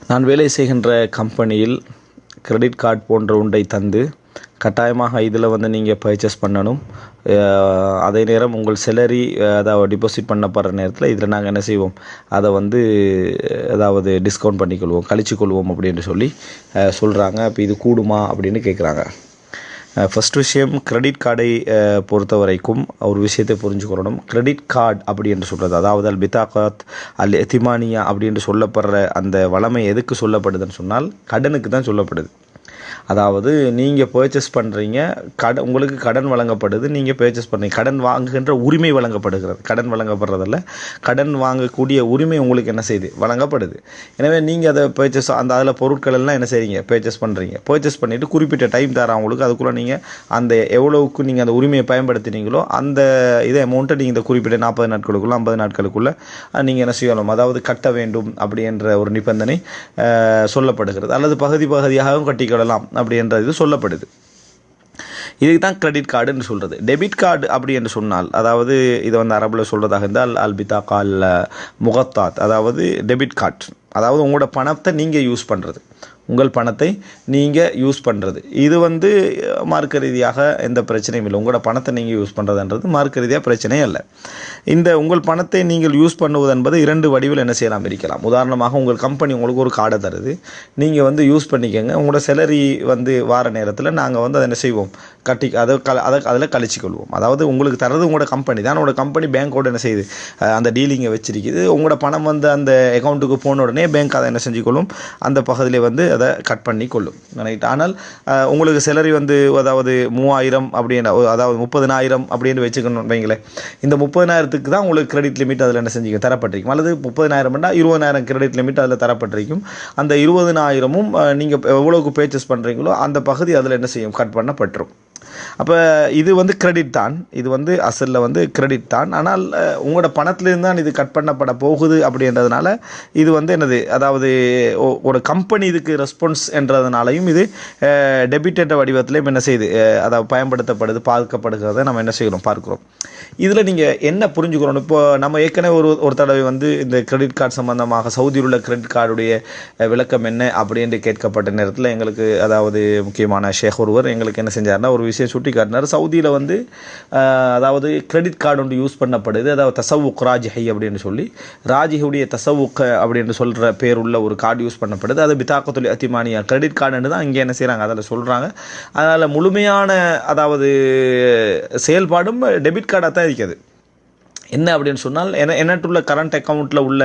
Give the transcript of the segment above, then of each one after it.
நான் வேலை செய்கின்ற கம்பெனியில் கிரெடிட் கார்டு போன்ற ஒன்றை தந்து கட்டாயமாக இதில் வந்து நீங்கள் பர்ச்சேஸ் பண்ணணும். அதே நேரம் உங்கள் சேலரி அதாவது டிபாசிட் பண்ணப்படுற நேரத்தில் இதில் நாங்கள் என்ன செய்வோம், அதை வந்து அதாவது டிஸ்கவுண்ட் பண்ணிக்கொள்வோம், கழிச்சுக்கொள்வோம் அப்படின்னு சொல்லி சொல்கிறாங்க. அப்போ இது கூடுமா அப்படின்னு கேட்குறாங்க. ஃபஸ்ட் விஷயம், கிரெடிட் கார்டை பொறுத்த வரைக்கும் ஒரு விஷயத்தை புரிஞ்சுக்கொள்ளணும். கிரெடிட் கார்டு அப்படி என்று சொல்கிறது, அதாவது அல் பித்தாகாத் அல் எத்திமானியா அப்படி என்று சொல்லப்படுற அந்த வளமை எதுக்கு சொல்லப்படுதுன்னு சொன்னால் கடனுக்கு தான் சொல்லப்படுது. அதாவது நீங்கள் பர்ச்சேஸ் பண்ணுறீங்க, உங்களுக்கு கடன் வழங்கப்படுது, நீங்கள் பர்ச்சேஸ் பண்ணுறீங்க, கடன் வாங்குகின்ற உரிமை வழங்கப்படுகிறது. கடன் வழங்கப்படுறதில்ல, கடன் வாங்கக்கூடிய உரிமை உங்களுக்கு என்ன செய்யுது, வழங்கப்படுது. எனவே நீங்கள் அதை பர்ச்சேஸ் அதில் பொருட்கள் எல்லாம் என்ன செய்கிறீங்க, பர்ச்சேஸ் பண்ணுறீங்க. பர்ச்சேஸ் பண்ணிவிட்டு குறிப்பிட்ட டைம் தர அவங்களுக்கு, அதுக்குள்ளே நீங்கள் அந்த எவ்வளவுக்கு நீங்கள் அந்த உரிமையை பயன்படுத்தினீங்களோ அந்த இதை அமௌண்ட்டை நீங்கள் இந்த குறிப்பிட்ட 40 நாட்களுக்குள்ளே 50 நாட்களுக்குள்ளே நீங்கள் என்ன செய்யணும், அதாவது கட்ட வேண்டும் அப்படி என்ற ஒரு நிபந்தனை சொல்லப்படுகிறது. அல்லது பகுதியாகவும் கட்டிக்கொள்ளலாம் அப்படி என்ற இது சொல்லப்படுது. இதுக்கு தான் கிரெடிட் கார்டுன்னு சொல்கிறது. டெபிட் கார்டு அப்படி என்று சொன்னால், அதாவது இதை வந்து அரபில் சொல்கிறதாக இருந்தால் அல் பித்தாகா அல் முகத்தாத், அதாவது டெபிட் கார்டு, அதாவது உங்களோட பணத்தை நீங்கள் யூஸ் பண்ணுறது, உங்கள் பணத்தை நீங்கள் யூஸ் பண்ணுறது. இது வந்து மார்க்க ரீதியாக எந்த பிரச்சனையும் இல்லை. உங்களோட பணத்தை நீங்கள் யூஸ் பண்ணுறதுன்றது மார்க்க ரீதியாக பிரச்சனையே இல்லை. இந்த உங்கள் பணத்தை நீங்கள் யூஸ் பண்ணுவது என்பது 2 வடிவில் என்ன செய்யலாம், இருக்கலாம். உதாரணமாக உங்கள் கம்பெனி உங்களுக்கு ஒரு கார்டை தருது, நீங்கள் வந்து யூஸ் பண்ணிக்கோங்க. உங்களோட சேலரி வந்து வார நேரத்தில் நாங்கள் வந்து அதை என்ன செய்வோம், அதில் கழிச்சிக்கொள்வோம். அதாவது உங்களுக்கு தரது உங்களோட கம்பெனி தான். உங்களோட கம்பெனி பேங்க்கோடு என்ன செய்யுது, அந்த டீலிங்கை வச்சிருக்குது. உங்களோட பணம் வந்து அந்த அக்கௌண்ட்டுக்கு போன உடனே பேங்க் அதை என்ன செஞ்சுக்கொள்ளும், அந்த பகுதியில் வந்து அதை கட் பண்ணி கொள்ளும். ஆனால் உங்களுக்கு சேலரி வந்து அதாவது 3000 அப்படின்னு, அதாவது 30,000 அப்படின்னு வச்சுக்கணும் வைங்களேன். இந்த 30,000க்கு தான் உங்களுக்கு கிரெடிட் லிமிட் அதில் என்ன செஞ்சுக்க தரப்பட்டிருக்கும். அல்லது 30,000 20,000 கிரெடிட் லிமிட் அதில் தரப்பட்டிருக்கும். அந்த 20,000ம் நீங்கள் எவ்வளோக்கு பர்ச்சேஸ் பண்ணுறீங்களோ அந்த பகுதி அதில் என்ன செய்யும், கட் பண்ணப்பட்டுரும். அப்போ இது வந்து கிரெடிட் தான், இது வந்து அசலில் வந்து கிரெடிட் தான். ஆனால் உங்களோட பணத்திலேருந்து தான் இது கட் பண்ணப்பட போகுது அப்படின்றதுனால இது வந்து என்னது, அதாவது ஒரு கம்பெனி இதுக்கு ரெஸ்பான்ஸ் என்றதுனாலையும் இது டெபிட் என்ற வடிவத்திலையும் என்ன செய்யுது, அதாவது பயன்படுத்தப்படுது, பார்க்கப்படுகிறத நம்ம என்ன செய்கிறோம், பார்க்குறோம். இதில் நீங்கள் என்ன புரிஞ்சுக்கிறோம், இப்போ நம்ம ஏற்கனவே ஒரு தடவை வந்து இந்த கிரெடிட் கார்டு சம்பந்தமாக சவுதியில் உள்ள கிரெடிட் கார்டுடைய விளக்கம் என்ன அப்படின்னு கேட்கப்பட்ட நேரத்தில் எங்களுக்கு, அதாவது முக்கியமான ஷேக் ஒருவர் எங்களுக்கு என்ன செஞ்சார்னா ஒரு விஷயம் சுட்டி காட்டினார். சவுதியில் வந்து அதாவது கிரெடிட் கார்டு ஒன்று யூஸ் பண்ணப்படுது, அதாவது தசவுக் ராஜிஹை அப்படின்னு சொல்லி, ராஜிஹுடைய தசவுக் அப்படின்னு சொல்கிற பேர் உள்ள ஒரு கார்டு யூஸ் பண்ணப்படுது. அது பித்தாக்கத்துல் எத்திமானியா கிரெடிட் கார்டுன்னு தான் இங்கே என்ன செய்கிறாங்க, அதில் சொல்கிறாங்க. அதனால் முழுமையான அதாவது செயல்பாடும் டெபிட் கார்டாக தான் இருக்குது. என்ன அப்படின்னு சொன்னால், என்னட்டுள்ள கரண்ட் அக்கௌண்ட்டில் உள்ள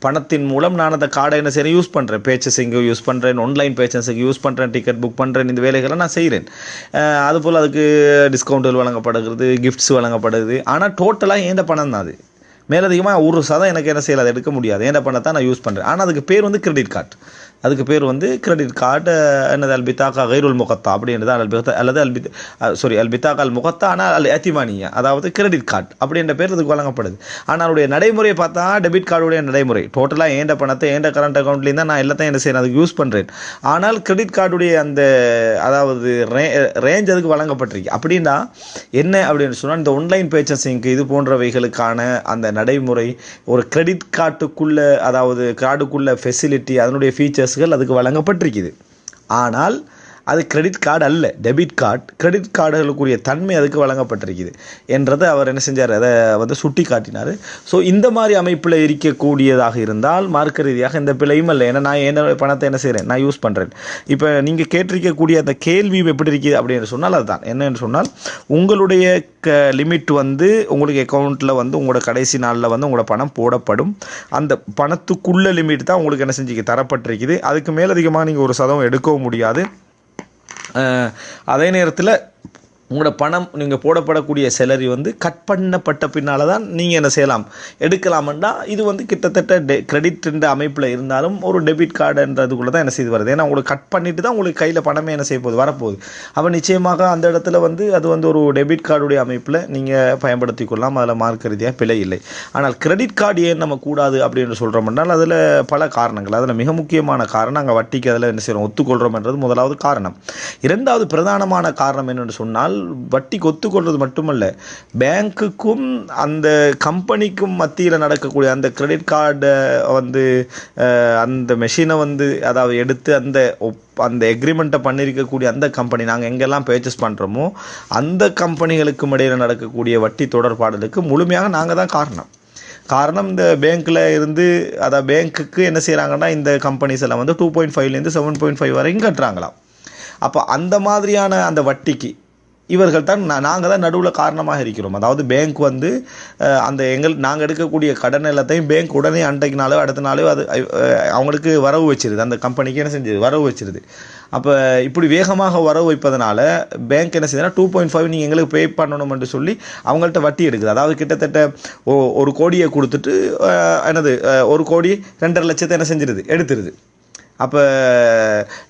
பணத்தின் மூலம் நான் அந்த கார்டை என்ன செய்கிறேன், யூஸ் பண்ணுறேன், பர்ச்சேசிங்கு யூஸ் பண்ணுறேன், ஆன்லைன் பர்ச்சேஸுக்கு யூஸ் பண்ணுறேன், டிக்கெட் புக் பண்ணுறேன், இந்த வேலைகளை நான் செய்கிறேன். அதுபோல் அதுக்கு டிஸ்கவுண்ட்டுகள் வழங்கப்படுகிறது, கிஃப்ட்ஸ் வழங்கப்படுது. ஆனால் டோட்டலாக ஏண்ட பணம் தான் அது. மேலதிகமாக 1% எனக்கு என்ன செய்யலை, அதை எடுக்க முடியாது. ஏண்ட பணத்தை நான் யூஸ் பண்ணுறேன். ஆனால் அதுக்கு பேர் வந்து கிரெடிட் கார்டு. அதுக்கு பேர் வந்து கிரெடிட் கார்டு என்னது, அல் பித்தாகா கைருல் முகத்தா அப்படின்றது அல்லது அல் பித்தாகா அல் முகத்தா ஆனால் அல் எத்திமானியா, அதாவது கிரெடிட் கார்டு அப்படின்ற பேர் அதுக்கு வழங்கப்படுது. ஆனால் அவருடைய நடைமுறையை பார்த்தா டெபிட் கார்டுடைய நடைமுறை டோட்டலாக ஏண்ட பணத்தை ஏண்ட கரண்ட் அக்கௌண்ட்லேருந்து தான் நான் எல்லாத்தையும் என்ன செய்யணும், அதுக்கு யூஸ் பண்ணுறேன். ஆனால் கிரெடிட் கார்டுடைய அந்த அதாவது ரேஞ்ச் அதுக்கு வழங்கப்பட்டிருக்கு. அப்படின்னா என்ன அப்படின்னு சொன்னால், இந்த ஆன்லைன் பர்ச்சேசிங்க்கு இது போன்றவைகளுக்கான அந்த நடைமுறை ஒரு கிரெடிட் கார்டுக்குள்ளே, அதாவது கார்டுக்குள்ள ஃபெசிலிட்டி, அதனுடைய ஃபீச்சர்ஸ்கள் அதுக்கு வழங்கப்பட்டிருக்குது. ஆனால் அது கிரெடிட் கார்டு அல்ல, டெபிட் கார்டு. கிரெடிட் கார்டுகளுக்குரிய தன்மை அதுக்கு வழங்கப்பட்டிருக்குது என்றதை அவர் என்ன செஞ்சார், அதை வந்து சுட்டி காட்டினார். ஸோ இந்த மாதிரி அமைப்பில் இருக்கக்கூடியதாக இருந்தால் மார்க்க ரீதியாக எந்த பிழையும் இல்லை. ஏன்னா நான் என்ன பணத்தை என்ன செய்கிறேன், நான் யூஸ் பண்ணுறேன். இப்போ நீங்கள் கேட்டிருக்கக்கூடிய அந்த கேள்வி எப்படி இருக்குது அப்படின்னு சொன்னால் அதுதான். என்னன்னு சொன்னால், உங்களுடைய லிமிட் வந்து உங்களுக்கு அக்கௌண்ட்டில் வந்து உங்களோட கடைசி நாளில் வந்து உங்களோட பணம் போடப்படும். அந்த பணத்துக்குள்ள லிமிட் தான் உங்களுக்கு என்ன செஞ்சு தரப்பட்டிருக்குது. அதுக்கு மேலதிகமாக நீங்கள் 1% எடுக்கவும் முடியாது. அதே நேரத்தில் உங்களோட பணம் நீங்கள் போடப்படக்கூடிய சேலரி வந்து கட் பண்ணப்பட்ட பின்னால் தான் நீங்கள் என்ன செய்யலாம், எடுக்கலாம்னா இது வந்து கிட்டத்தட்ட கிரெடிட் என்ற அமைப்பில் இருந்தாலும் ஒரு டெபிட் கார்டுன்றதுக்குள்ளே தான் என்ன செய்து வருது. ஏன்னா உங்களுக்கு கட் பண்ணிவிட்டு தான் உங்களுக்கு கையில் பணமே என்ன செய்ய போகுது, வரப்போகுது. அப்போ நிச்சயமாக அந்த இடத்துல வந்து அது வந்து ஒரு டெபிட் கார்டுடைய அமைப்பில் நீங்கள் பயன்படுத்தி கொள்ளலாம். அதில் மார்க்க ரீதியாக பிழை இல்லை. ஆனால் கிரெடிட் கார்டு ஏன் நம்ம கூடாது அப்படின்னு சொல்கிறோம்னால் அதில் பல காரணங்கள். அதில் மிக முக்கியமான காரணம் அங்கே வட்டிக்கு அதில் என்ன செய்கிறோம், ஒத்துக்கொள்கிறோம் என்றது முதலாவது காரணம். இரண்டாவது பிரதானமான காரணம் என்னென்னு சொன்னால், வட்டிக்கு ஒத்துக்கொள்வது மட்டுமல்ல, பேங்க்குக்கும் அந்த கம்பெனிக்கும் மத்தியில் நடக்கக்கூடிய அந்த கிரெடிட் கார்டை வந்து அந்த மெஷினை வந்து அதாவது எடுத்து அந்த எக்ரிமெண்ட்டை பண்ணியிருக்கக்கூடிய அந்த கம்பெனி, நாங்கள் எங்கெல்லாம் பர்ச்சேஸ் பண்ணுறோமோ அந்த கம்பெனிகளுக்கும் இடையில் நடக்கக்கூடிய வட்டி தொடர்பாடலுக்கு முழுமையாக நாங்கள் தான் காரணம். இந்த பேங்க்கில் இருந்து அதாவது பேங்க்குக்கு என்ன செய்கிறாங்கன்னா, இந்த கம்பெனிஸ் எல்லாம் வந்து 2.5லேருந்து 7.5 வரைக்கும் கட்டுறாங்களாம். அப்போ அந்த மாதிரியான அந்த வட்டிக்கு இவர்கள் தான் நாங்கள் தான் நடுவில் காரணமாக இருக்கிறோம். அதாவது பேங்க் வந்து அந்த நாங்கள் எடுக்கக்கூடிய கடன் எல்லாத்தையும் பேங்க் உடனே அன்றைக்கு நாளோ அடுத்த நாளோ அது அவங்களுக்கு வரவு வச்சிருது, அந்த கம்பெனிக்கு என்ன செஞ்சது வரவு வச்சிருது. அப்போ இப்படி வேகமாக வரவு வைப்பதனால பேங்க் என்ன செய்யுதுன்னா 2.5 நீங்கள் எங்களுக்கு பே பண்ணணும்னு சொல்லி அவங்கள்ட்ட வட்டி எடுக்குது. அதாவது கிட்டத்தட்ட 1 கோடியை கொடுத்துட்டு 1 கோடி 2.5 லட்சத்தை என்ன செஞ்சிருது எடுத்துருது. அப்போ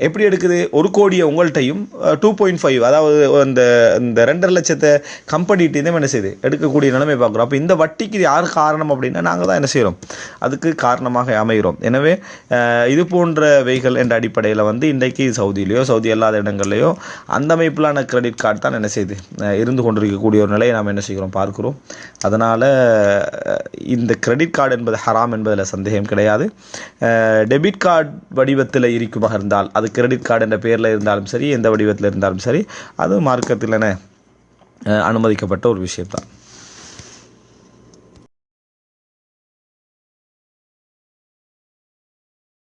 எப்படி எடுக்குது, 1 கோடியை உங்கள்கிட்டையும் 2.5 அதாவது இந்த 2.5 லட்சத்தை கம்பெனிகிட்டேருந்து என்ன செய்யுது எடுக்கக்கூடிய நிலைமை பார்க்குறோம். அப்போ இந்த வட்டிக்கு யார் காரணம் அப்படின்னா நாங்கள் தான் என்ன செய்கிறோம், அதுக்கு காரணமாக அமைகிறோம். எனவே இது போன்றவைகள் என்ற அடிப்படையில் வந்து இன்றைக்கு சவுதியிலையோ சவுதி அல்லாத இடங்கள்லையோ அந்த அமைப்பிலான கிரெடிட் கார்டு தான் என்ன செய்யுது இருந்து கொண்டிருக்கக்கூடிய ஒரு நிலையை நாம் என்ன செய்கிறோம் பார்க்குறோம். அதனால் இந்த கிரெடிட் கார்டு என்பது ஹராம் என்பதில் சந்தேகம் கிடையாது. டெபிட் கார்டு வடிவத்தில் இருக்குமாக இருந்தால், அது கிரெடிட் கார்டு என்ற பெயரில் இருந்தாலும் சரி, எந்த வடிவத்தில் இருந்தாலும் சரி, அது மார்க்கத்தில் அனுமதிக்கப்பட்ட ஒரு விஷயம்தான்.